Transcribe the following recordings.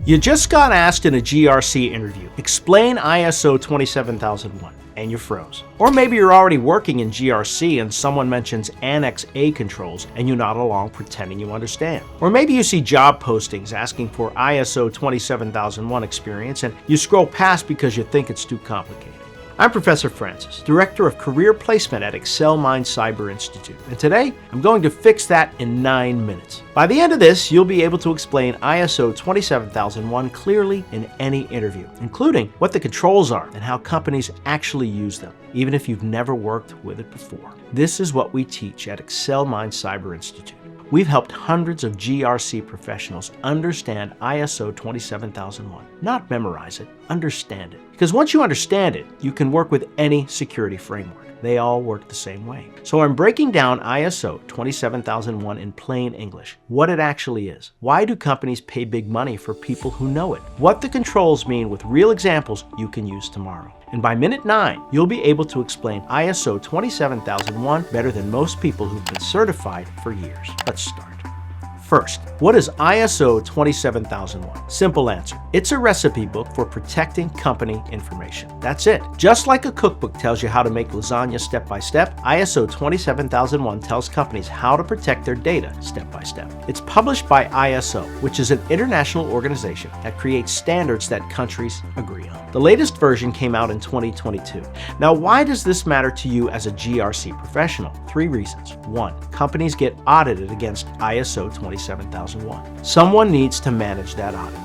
You just got asked in a GRC interview, explain ISO 27001, and you froze. Or maybe you're already working in GRC and someone mentions Annex A controls and you nod along pretending you understand. Or maybe you see job postings asking for ISO 27001 experience and you scroll past because you think it's too complicated. I'm Professor Francis, Director of Career Placement at ExcelMind Cyber Institute, and today I'm going to fix that in 9 minutes. By the end of this, you'll be able to explain ISO 27001 clearly in any interview, including what the controls are and how companies actually use them, even if you've never worked with it before. This is what we teach at ExcelMind Cyber Institute. We've helped hundreds of GRC professionals understand ISO 27001. Not memorize it, understand it. Because once you understand it, you can work with any security framework. They all work the same way. So I'm breaking down ISO 27001 in plain English. What it actually is. Why do companies pay big money for people who know it? What the controls mean with real examples you can use tomorrow. And by minute 9, you'll be able to explain ISO 27001 better than most people who've been certified for years. Let's start. First, what is ISO 27001? Simple answer. It's a recipe book for protecting company information. That's it. Just like a cookbook tells you how to make lasagna step by step, ISO 27001 tells companies how to protect their data step by step. It's published by ISO, which is an international organization that creates standards that countries agree on. The latest version came out in 2022. Now, why does this matter to you as a GRC professional? 3 reasons. 1. Companies get audited against ISO 27001. Someone needs to manage that audit.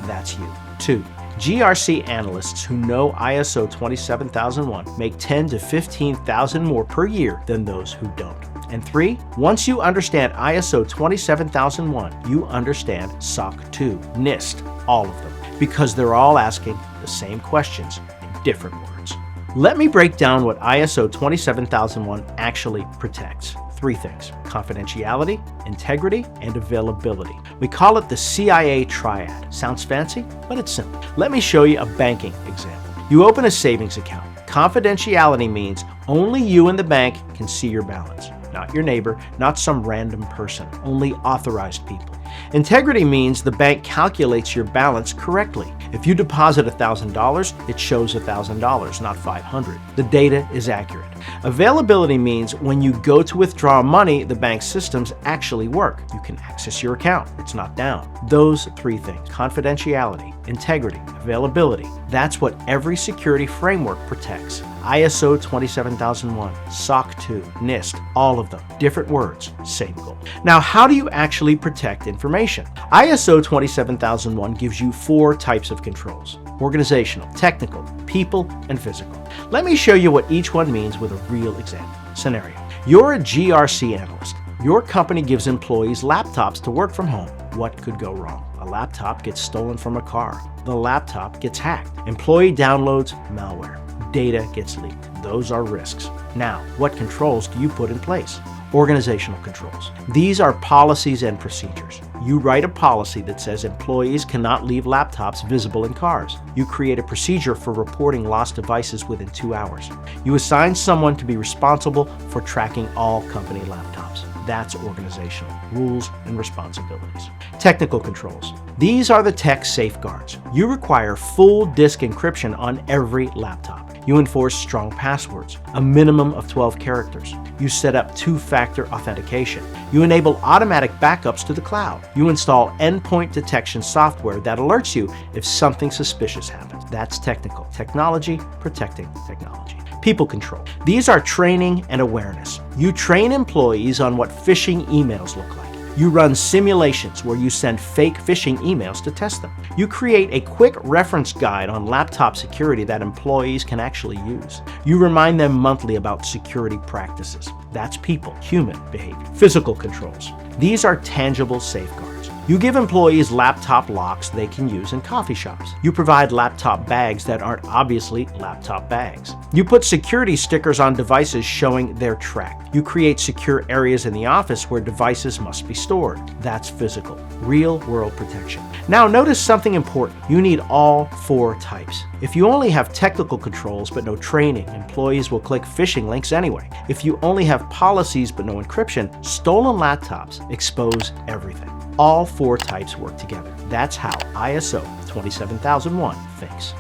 That's you. 2. GRC analysts who know ISO 27001 make $10,000 to $15,000 more per year than those who don't. And 3, once you understand ISO 27001, you understand SOC 2, NIST, all of them, because they're all asking the same questions in different words. Let me break down what ISO 27001 actually protects. 3 things: confidentiality, integrity, and availability. We call it the CIA triad. Sounds fancy, but it's simple. Let me show you a banking example. You open a savings account. Confidentiality means only you and the bank can see your balance. Not your neighbor, not some random person, only authorized people. Integrity means the bank calculates your balance correctly. If you deposit $1,000, it shows $1,000, not $500. The data is accurate. Availability means when you go to withdraw money, the bank's systems actually work. You can access your account. It's not down. Those 3 things: confidentiality, integrity, availability. That's what every security framework protects. ISO 27001, SOC 2, NIST, all of them. Different words, same goal. Now, how do you actually protect information? ISO 27001 gives you 4 types of controls: organizational, technical, people, and physical. Let me show you what each one means with a real example. Scenario: you're a GRC analyst. Your company gives employees laptops to work from home. What could go wrong? A laptop gets stolen from a car. The laptop gets hacked. Employee downloads malware. Data gets leaked. Those are risks. Now, what controls do you put in place? Organizational controls. These are policies and procedures. You write a policy that says employees cannot leave laptops visible in cars. You create a procedure for reporting lost devices within 2 hours. You assign someone to be responsible for tracking all company laptops. That's organizational rules and responsibilities. Technical controls. These are the tech safeguards. You require full disk encryption on every laptop. You enforce strong passwords, a minimum of 12 characters. You set up 2-factor authentication. You enable automatic backups to the cloud. You install endpoint detection software that alerts you if something suspicious happens. That's technical. Technology protecting technology. People control. These are training and awareness. You train employees on what phishing emails look like. You run simulations where you send fake phishing emails to test them. You create a quick reference guide on laptop security that employees can actually use. You remind them monthly about security practices. That's people, human behavior. Physical controls. These are tangible safeguards. You give employees laptop locks they can use in coffee shops. You provide laptop bags that aren't obviously laptop bags. You put security stickers on devices showing they're tracked. You create secure areas in the office where devices must be stored. That's physical, real-world protection. Now notice something important. You need all 4 types. If you only have technical controls but no training, employees will click phishing links anyway. If you only have policies but no encryption, stolen laptops expose everything. All 4 types work together. That's how ISO 27001 thinks.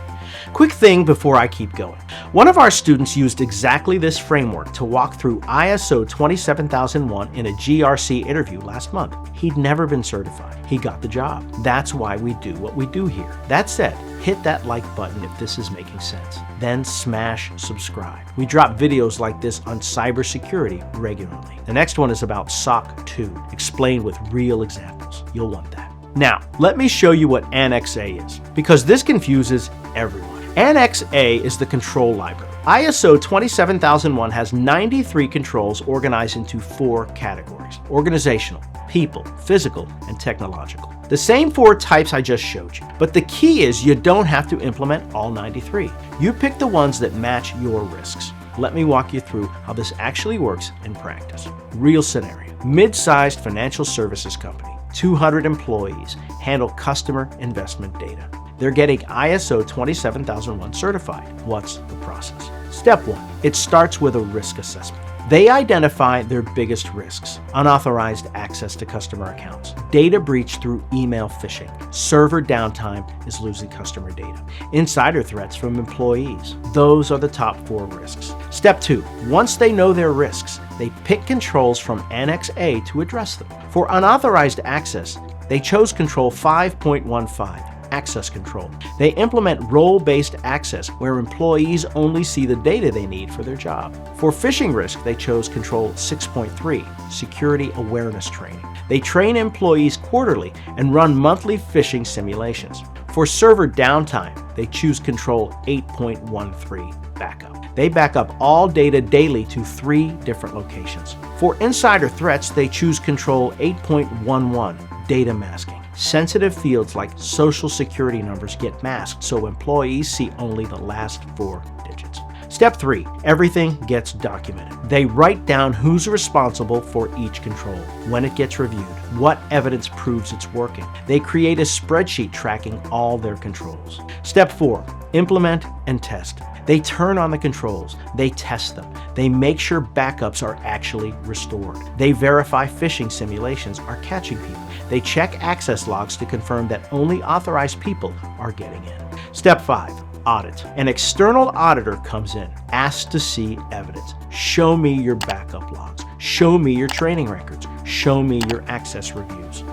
Quick thing before I keep going. One of our students used exactly this framework to walk through ISO 27001 in a GRC interview last month. He'd never been certified. He got the job. That's why we do what we do here. That said, hit that like button if this is making sense. Then smash subscribe. We drop videos like this on cybersecurity regularly. The next one is about SOC 2, explained with real examples. You'll want that. Now, let me show you what Annex A is, because this confuses everyone. Annex A is the control library. ISO 27001 has 93 controls organized into 4 categories: organizational, people, physical, and technological. The same 4 types I just showed you, but the key is you don't have to implement all 93. You pick the ones that match your risks. Let me walk you through how this actually works in practice. Real scenario. Mid-sized financial services company, 200 employees, handle customer investment data. They're getting ISO 27001 certified. What's the process? Step 1. It starts with a risk assessment. They identify their biggest risks: unauthorized access to customer accounts, data breach through email phishing, server downtime is losing customer data, insider threats from employees. Those are the top 4 risks. Step 2. Once they know their risks, they pick controls from Annex A to address them. For unauthorized access, they chose Control 5.15. Access control. They implement role-based access where employees only see the data they need for their job. For phishing risk, they chose Control 6.3, Security Awareness Training. They train employees quarterly and run monthly phishing simulations. For server downtime, they choose Control 8.13, Backup. They back up all data daily to 3 different locations. For insider threats, they choose Control 8.11, Data Masking. Sensitive fields like social security numbers get masked so employees see only the last 4 digits. Step 3. Everything gets documented. They write down who's responsible for each control, when it gets reviewed, what evidence proves it's working. They create a spreadsheet tracking all their controls. Step 4. Implement and test. They turn on the controls, they test them, they make sure backups are actually restored. They verify phishing simulations are catching people. They check access logs to confirm that only authorized people are getting in. Step 5. Audit. An external auditor comes in, asks to see evidence. Show me your backup logs. Show me your training records. Show me your access reviews.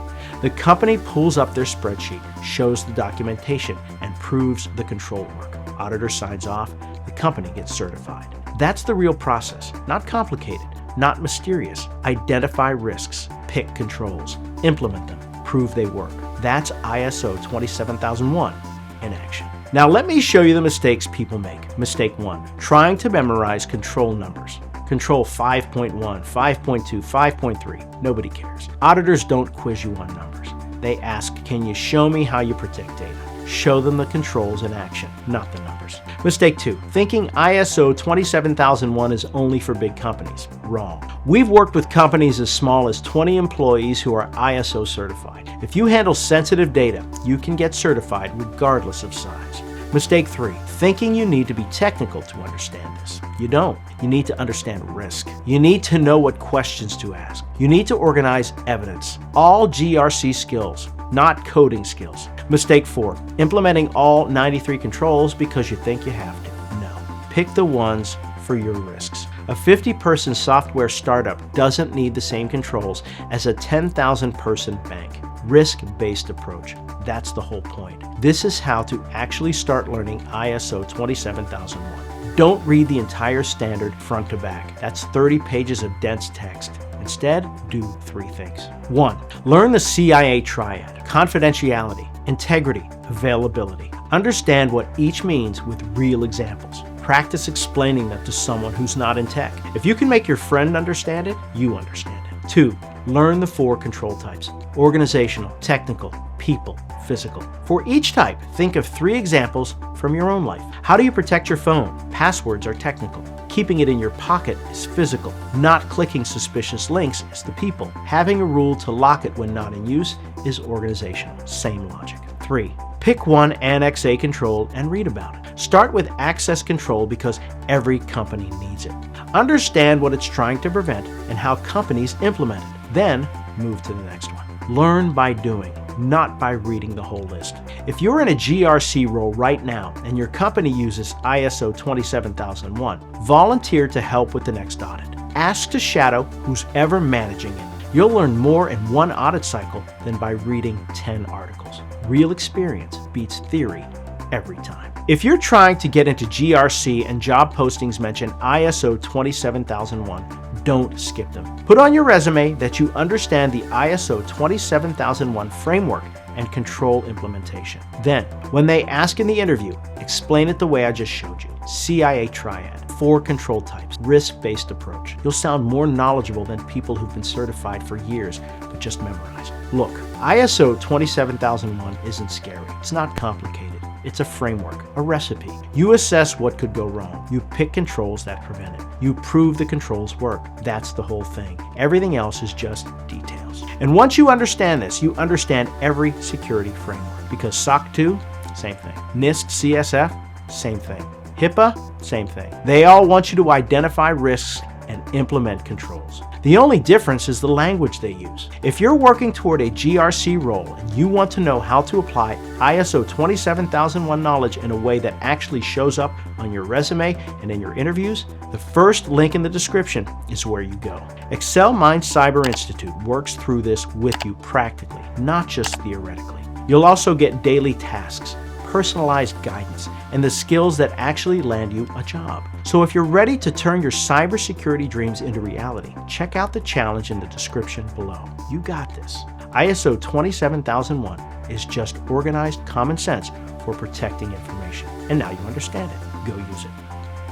The company pulls up their spreadsheet, shows the documentation, and proves the control work. Auditor signs off, the company gets certified. That's the real process. Not complicated, not mysterious. Identify risks, pick controls, implement them, prove they work. That's ISO 27001 in action. Now let me show you the mistakes people make. Mistake 1, trying to memorize control numbers. Control 5.1, 5.2, 5.3. Nobody cares. Auditors don't quiz you on numbers. They ask, can you show me how you protect data? Show them the controls in action, not the numbers. Mistake 2, thinking ISO 27001 is only for big companies. Wrong. We've worked with companies as small as 20 employees who are ISO certified. If you handle sensitive data, you can get certified regardless of size. Mistake 3, thinking you need to be technical to understand this. You don't. You need to understand risk. You need to know what questions to ask. You need to organize evidence. All GRC skills, not coding skills. Mistake 4, implementing all 93 controls because you think you have to. No. Pick the ones for your risks. A 50-person software startup doesn't need the same controls as a 10,000-person bank. Risk-based approach. That's the whole point. This is how to actually start learning ISO 27001. Don't read the entire standard front to back. That's 30 pages of dense text. Instead, do 3 things. 1. Learn the CIA triad: confidentiality, integrity, availability. Understand what each means with real examples. Practice explaining them to someone who's not in tech. If you can make your friend understand it, you understand it. 2. Learn the 4 control types: organizational, technical, people, physical. For each type, think of 3 examples from your own life. How do you protect your phone? Passwords are technical. Keeping it in your pocket is physical. Not clicking suspicious links is the people. Having a rule to lock it when not in use is organizational. Same logic. 3. Pick one Annex A control and read about it. Start with access control because every company needs it. Understand what it's trying to prevent and how companies implement it. Then move to the next one. Learn by doing, not by reading the whole list. If you're in a GRC role right now and your company uses ISO 27001, volunteer to help with the next audit. Ask to shadow who's ever managing it. You'll learn more in one audit cycle than by reading 10 articles. Real experience beats theory every time. If you're trying to get into GRC and job postings mention ISO 27001, don't skip them. Put on your resume that you understand the ISO 27001 framework and control implementation. Then, when they ask in the interview, explain it the way I just showed you. CIA triad, 4 control types, risk-based approach. You'll sound more knowledgeable than people who've been certified for years but just memorized. Look, ISO 27001 isn't scary. It's not complicated. It's a framework, a recipe. You assess what could go wrong. You pick controls that prevent it. You prove the controls work. That's the whole thing. Everything else is just details. And once you understand this, you understand every security framework. Because SOC 2, same thing. NIST CSF, same thing. HIPAA, same thing. They all want you to identify risks and implement controls. The only difference is the language they use. If you're working toward a GRC role and you want to know how to apply ISO 27001 knowledge in a way that actually shows up on your resume and in your interviews, the first link in the description is where you go. Excel Mind Cyber Institute works through this with you practically, not just theoretically. You'll also get daily tasks, personalized guidance, and the skills that actually land you a job. So if you're ready to turn your cybersecurity dreams into reality, check out the challenge in the description below. You got this. ISO 27001 is just organized common sense for protecting information. And now you understand it. Go use it.